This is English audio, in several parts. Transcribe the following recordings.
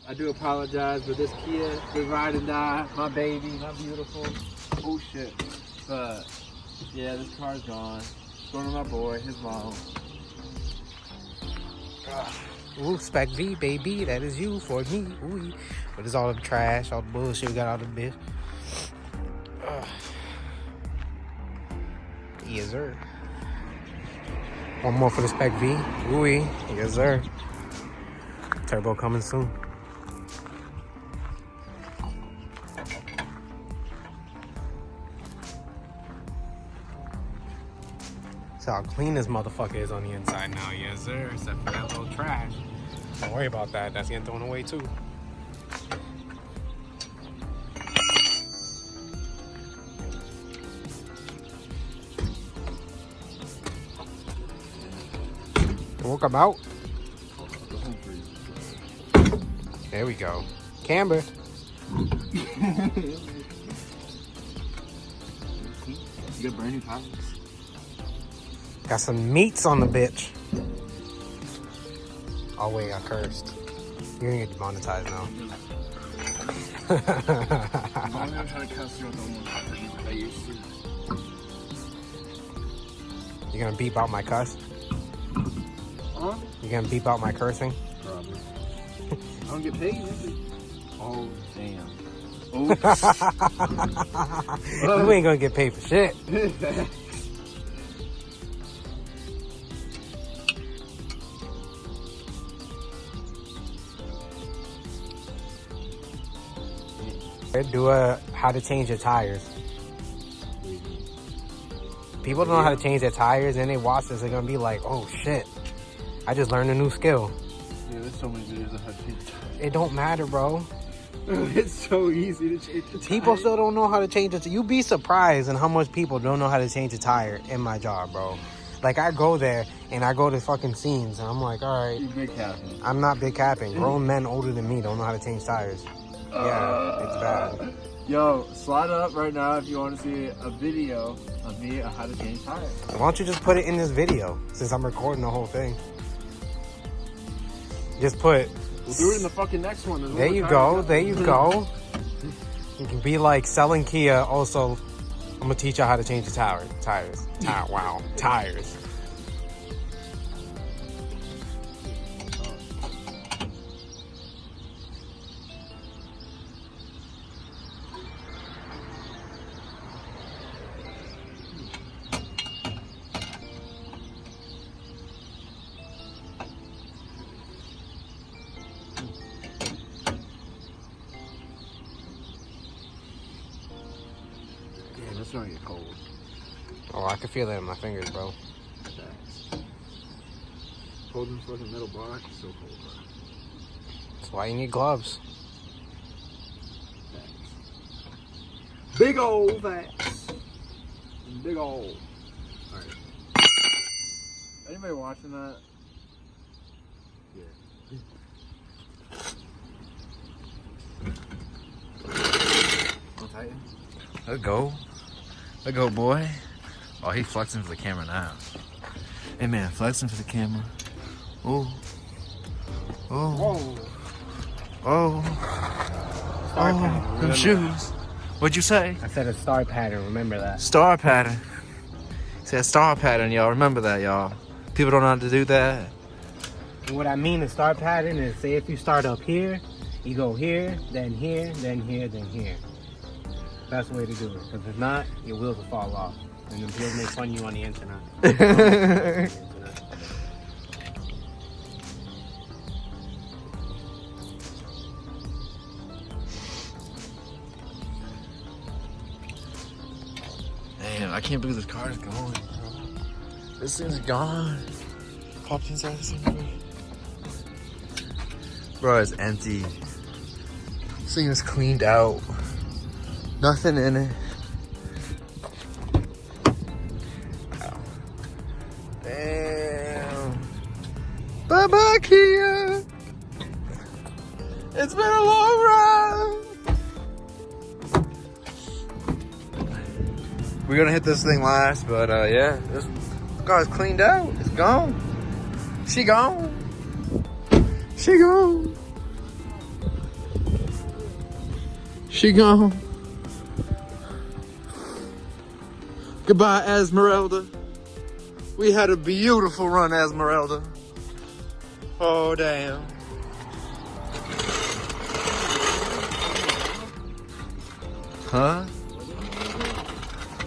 I do apologize, but this Kia, the ride and die, my baby, my beautiful. Oh shit. But yeah, this car's gone. It's going to my boy, his mom. Ooh, Spec V, baby, that is you for me. Ooh, but it's all the trash, all the bullshit we got out of the bitch. Yes, sir. One more for the Spec V. Ooh, yes, sir. Turbo coming soon. So how clean this motherfucker is on the inside now, yes, sir. Except for that little trash. Don't worry about that. That's getting thrown away too. Walk about. There we go. Camber. You got brand new tires. Got some meats on the bitch. Oh wait, I cursed. You're gonna get demonetized now. I'm gonna try to cuss you with almost I used to. You're gonna beep out my cuss? Huh? You're gonna beep out my cursing? Probably. I don't get paid, is it? Oh, damn. Oops. You ain't gonna get paid for shit. Do a how to change your tires. People don't know how to change their tires and they watch this, they're gonna be like, oh shit, I just learned a new skill. Yeah, there's so many videos of how to change tires. It don't matter, bro. It's so easy to change the tire. People still don't know how to change it. You'd be surprised in how much people don't know how to change a tire in my job, bro. Like, I go there and I go to fucking scenes and I'm like, all right. You're big capping. I'm not big capping. Grown men older than me don't know how to change tires. Yeah, it's bad. Yo, slide up right now if you want to see a video of me on how to change tires. Why don't you just put it in this video since I'm recording the whole thing? Just put... We'll do it in the fucking next one. There you go. There you go. You can be like selling Kia. Also, I'm gonna teach you how to change the tires. Wow, tires. Damn, it's gonna get cold. Oh, I can feel it in my fingers, bro. Facts. Holding this fucking metal bar is so cold, bro. That's why you need gloves. Facts. Big old facts. Big old. Alright. Anybody watching that? Yeah. I'll tighten. Let go. Let go, boy. Oh, he flexing for the camera now. Hey, man, flexing for the camera. Ooh. Oh. Whoa. Oh. Star Oh, pattern. them shoes. What'd you say? I said a star pattern. Remember that. Star pattern. Said star pattern, y'all. Remember that, y'all. People don't know how to do that. What I mean, a star pattern is, say if you start up here, you go here, then here, then here, then here. That's the way to do it. Because if not, your wheels will fall off. And then people make fun of you on the internet. Damn, I can't believe this car is gone, bro. This thing's gone. Popped inside this thing, bro, it's empty. This thing is cleaned out. Nothing in it. Ow. Damn. Bye-bye, Kia. It's been a long ride. We're gonna hit this thing last, but yeah, this car's cleaned out. It's gone. She gone. She gone. She gone. Goodbye, Esmeralda. We had a beautiful run, Esmeralda. Oh, damn. Huh?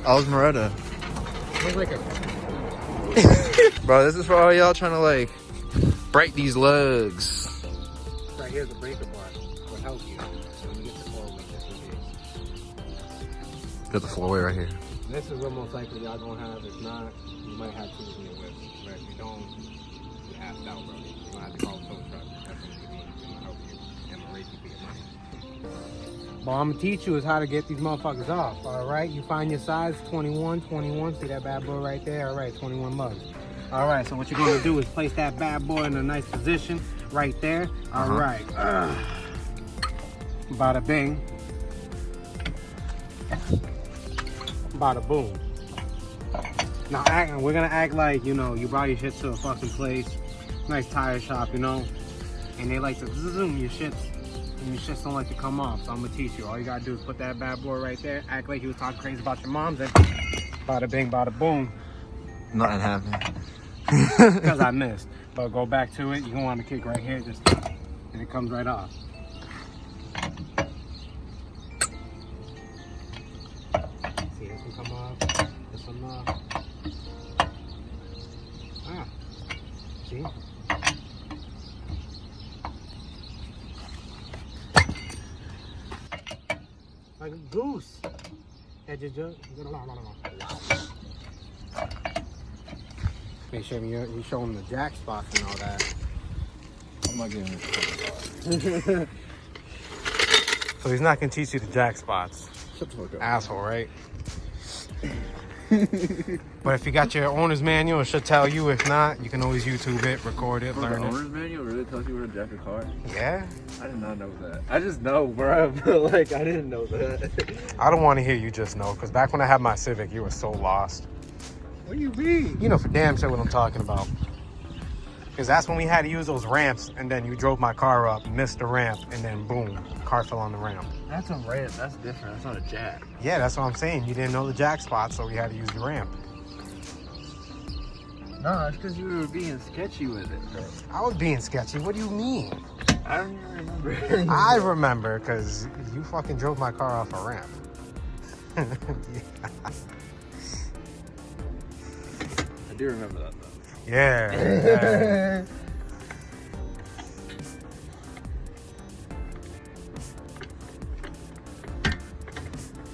Esmeralda. Looks like a Bro, this is for all y'all trying to like break these lugs. right here's the breaker bar. Will help you when you get the floor weight just in case. Got the floor weight right here. This is what most likely y'all gonna have. If not, you might have tools in your whip. But if you don't, you asked out, bro. You gonna have to call a tow truck. That's what you need. It's gonna help you. And I'm gonna raise you for your money. But I'm gonna teach you is how to get these motherfuckers off. All right, you find your size 21, 21. See that bad boy right there? All right, 21 lugs. All right, so what you're gonna do is place that bad boy in a nice position right there. All right. Bada bing. Bada boom. Now we're gonna act like, you know, you brought your shit to a fucking place, nice tire shop, you know, and they like to zoom your shits, and your shits don't like to come off. So I'm gonna teach you. All you gotta do is put that bad boy right there, act like you was talking crazy about your moms, and bada bing, bada boom. Nothing happened. Because I missed. But go back to it. You're gonna want to kick right here, just and it comes right off. See, this one come off, this one off. Ah, see? Like a goose. Make sure you show him the jack spots and all that. I'm not getting it. So he's not gonna teach you the jack spots. Shut the fuck up. Asshole, right? But if you got your owner's manual, it should tell you. If not, you can always YouTube it, record it, The learn it. owner's manual really tells you where to jack a car? Yeah? I did not know that. I just know, bro. But like, I didn't know that. I don't want to hear you just know, because back when I had my Civic, you were so lost. What do you mean? You know for damn sure what I'm talking about. Because that's when we had to use those ramps, and then you drove my car up, missed the ramp, and then boom, car fell on the ramp. That's a ramp. That's different. That's not a jack. Yeah, that's what I'm saying. You didn't know the jack spot, so we had to use the ramp. No, it's because you were being sketchy with it, bro. I was being sketchy. What do you mean? I don't even remember. I remember because you fucking drove my car off a ramp. I do remember that, though. Yeah.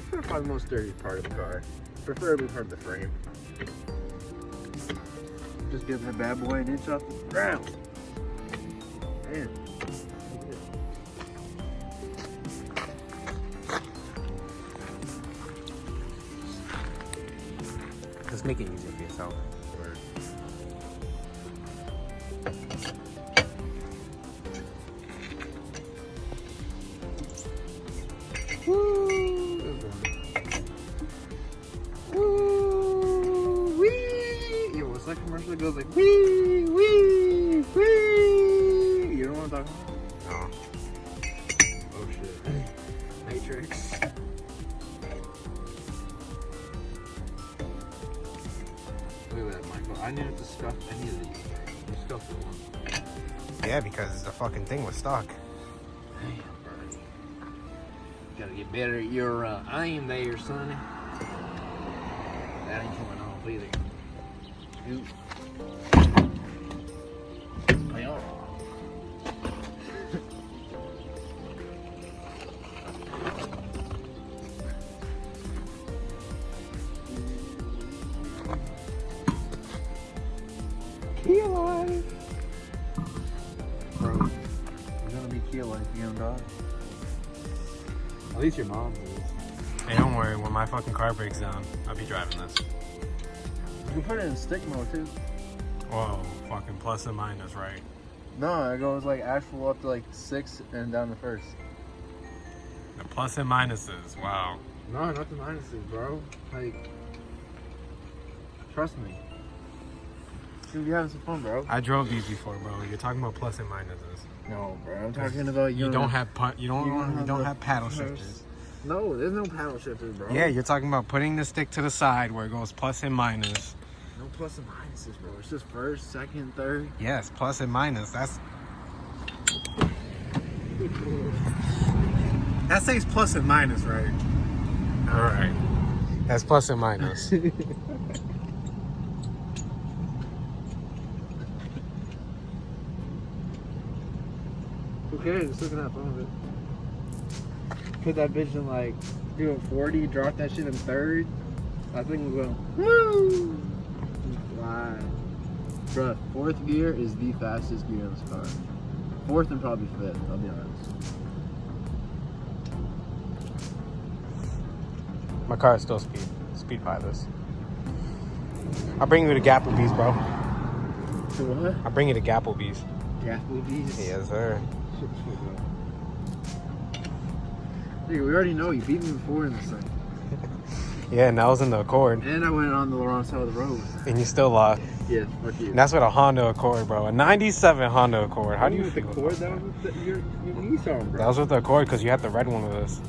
Probably the most dirty part of the car. Preferably part of the frame. Just give that bad boy an inch off the ground. Man. Just make it easier for yourself. That commercial goes like wee wee wee. You know what I'm talking about? No. Oh shit. Matrix. Look at that, Michael. I needed to scuff any of these. You scuffed it one. Yeah, because the fucking thing was stuck. Damn, bro. Gotta get better at your aim there, sonny. That ain't coming off either. Ooh. Well. Key life. Bro, you're gonna be key life, young dog. At least your mom is. Hey, don't worry. When my fucking car breaks down, I'll be driving this. You can put it in stick mode too. Whoa, fucking plus and minus, right? No, it goes like actual up to like 6 and down to first. The plus and minuses, wow. No, not the minuses, bro. Like, trust me. You'll be having some fun, bro. I drove these before, bro. You're talking about plus and minuses. No, bro. I'm talking about You don't have paddle shifters. No, there's no paddle shifters, bro. Yeah, you're talking about putting the stick to the side where it goes plus and minus. No plus and minuses, bro. It's just first, second, third. Yes, plus and minus. That says plus and minus, right? All right. That's plus and minus. Who cares? Just looking at phone of it. Put that bitch in like doing 40, drop that shit in third. I think we're going. Woo! Fly. Bruh, fourth gear is the fastest gear in this car. Fourth and probably fifth, I'll be honest. My car is still speed pilot. I'll bring you to Gapplebee's, bro. To what? I'll bring you to Gapplebee's. Gapplebee's? Yes, sir. Dude, we already know you beat me before in this thing. Yeah, and that was in the Accord. And I went on the wrong side of the road. And you still lost. Yeah, fuck you. And that's with a Honda Accord, bro. A 97 Honda Accord. How do you with the feel? Accord? That was with your Nissan, bro. That was with the Accord because you had the red one of this.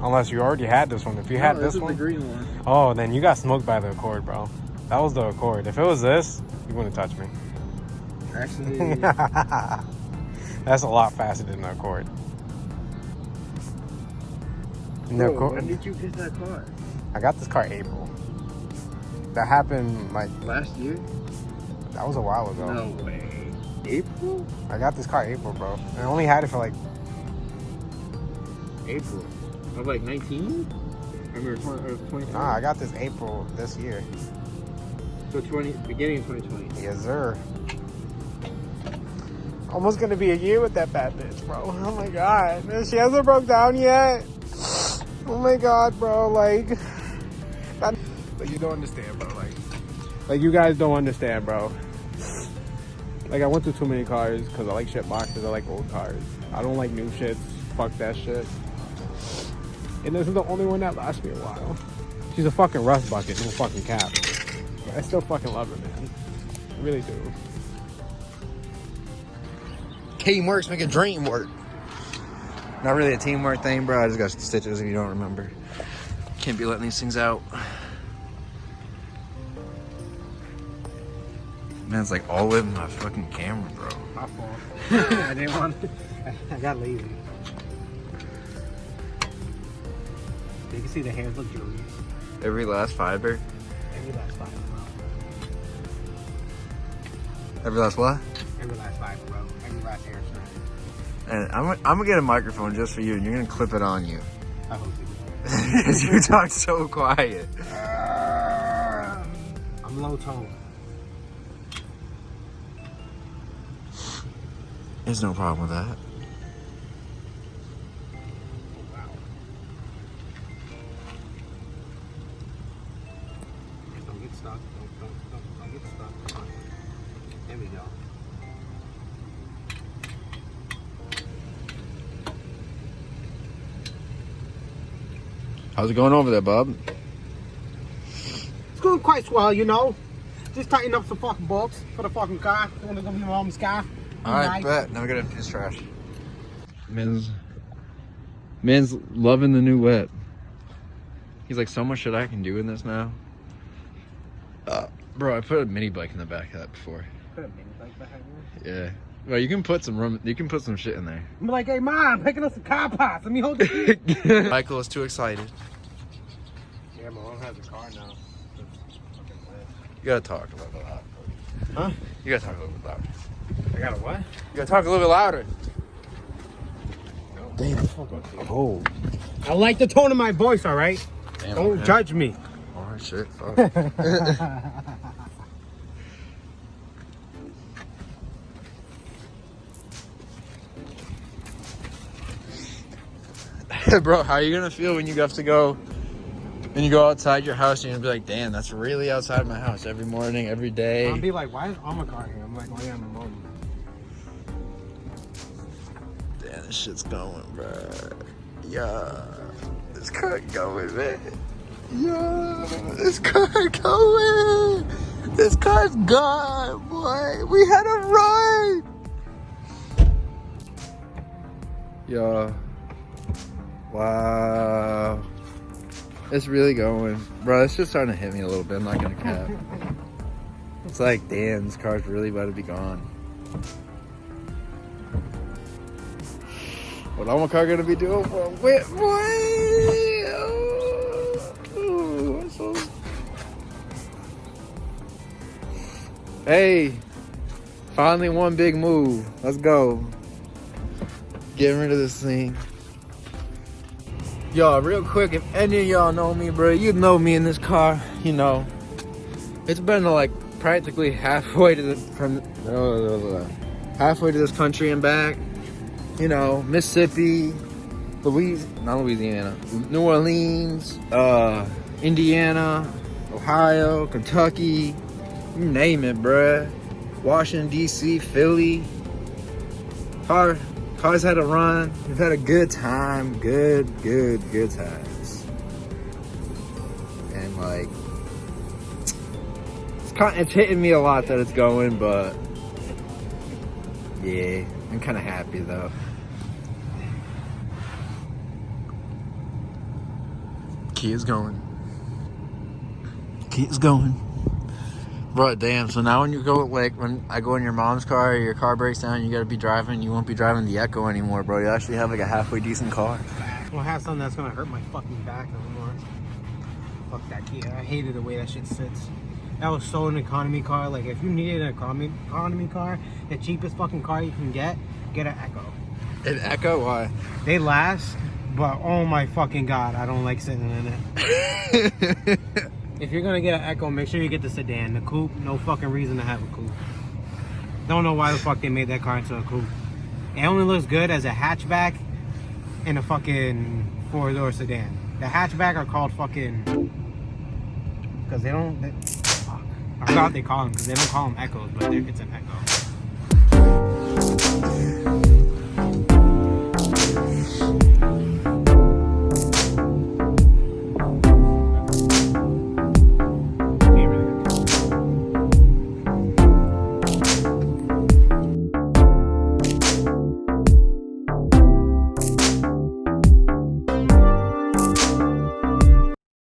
Unless you already had this one. If you had this is one, the green one. oh, then you got smoked by the Accord, bro. That was the Accord. If it was this, you wouldn't touch me. Actually, That's a lot faster than the Accord. And the bro, Accord- when did you get that car? I got this car April. That happened like Last year? that was a while ago. No way. April? I got this car April, bro. I only had it for like April. Of like 19? I remember 20. nah. I got this April this year. So beginning of 2020. Yes, sir. Almost gonna be a year with that bad bitch, bro. Oh my god, she hasn't broke down yet. Oh my god, bro. Like you don't understand, bro. Like you guys don't understand, bro. Like I went through too many cars because I like shit boxes. I like old cars. I don't like new shits. Fuck that shit. And this is the only one that lasts me a while. She's a fucking rust bucket, no fucking cap. But I still fucking love her, man. I really do. Teamwork's make a dream work. Not really a teamwork thing, bro. I just got stitches if you don't remember. Can't be letting these things out. Man, it's like all in my fucking camera, bro. My fault. I didn't want to. I got lazy. You can see the hairs look luxurious. Every last fiber. Every last fiber, bro. Every last what? Every last fiber, bro. Every last hair strand. And I'm gonna get a microphone just for you, and you're gonna clip it on you. I hope you do. Because you talk so quiet. I'm low tone. There's no problem with that. Wow. Don't get stuck. Don't get stuck. Come on. There we go. How's it going over there, bub? It's going quite swell, you know. Just tighten up some fucking bolts for the fucking car. It's gonna be my mom's car. Alright, bet. Now we gotta empty this trash. Man's loving the new whip. He's like, so much shit I can do in this now. Bro, I put a mini bike in the back of that before. Put a mini bike behind me. Yeah. Well, you can put some room. You can put some shit in there. I'm like, hey, mom, I'm picking up some car parts. Let me hold the key. Michael is too excited. Yeah, my mom has a car now. You gotta talk a little bit louder. Huh? You gotta talk a little bit louder. I got a what? You gotta talk a little bit louder. Damn. Oh. I like the tone of my voice, all right? Damn, Don't man. judge me. Oh shit. Fuck. Bro, how are you gonna feel when you have to go? When you go outside your house, and you're gonna be like, "Damn, that's really outside my house every morning, every day." I'll be like, why is Omicron here? I'm like, oh yeah, my mom. Damn, this shit's going, bro. Yeah, this car going, man. Yeah, this car going. This car's gone, boy. We had a ride. Yeah. Wow. It's really going. Bro, it's just starting to hit me a little bit. I'm not gonna cap. It's like, damn, this car's really about to be gone. What am my car gonna be doing for a whip, boy? Oh, I'm so... Hey, finally one big move. Let's go. Getting rid of this thing. Y'all, real quick, if any of y'all know me, bro, you know me in this car. You know, it's been like practically halfway to halfway to this country and back. You know, Mississippi, not Louisiana, New Orleans, Indiana, Ohio, Kentucky, you name it, bruh. Washington, D.C., Philly. Cars had a run. We've had a good time. Good times. And like, it's hitting me a lot that it's going, but yeah, I'm kind of happy though. Key is going. Bro, damn. So now when you go, like, when I go in your mom's car or your car breaks down, you gotta be driving, you won't be driving the Echo anymore, bro. You actually have like a halfway decent car. We'll have something that's gonna hurt my fucking back no more. Fuck that Kia. I hated the way that shit sits. That was so an economy car. Like, if you needed an economy car, the cheapest fucking car you can get an Echo. An Echo? Why? They last, but oh my fucking god, I don't like sitting in it. If you're gonna get an Echo, make sure you get the sedan. The coupe, no fucking reason to have a coupe. Don't know why the fuck they made that car into a coupe. It only looks good as a hatchback and a fucking 4-door sedan. The hatchback are called fucking, because they don't, fuck. I forgot what they call them, because they don't call them Echoes, but it's an Echo.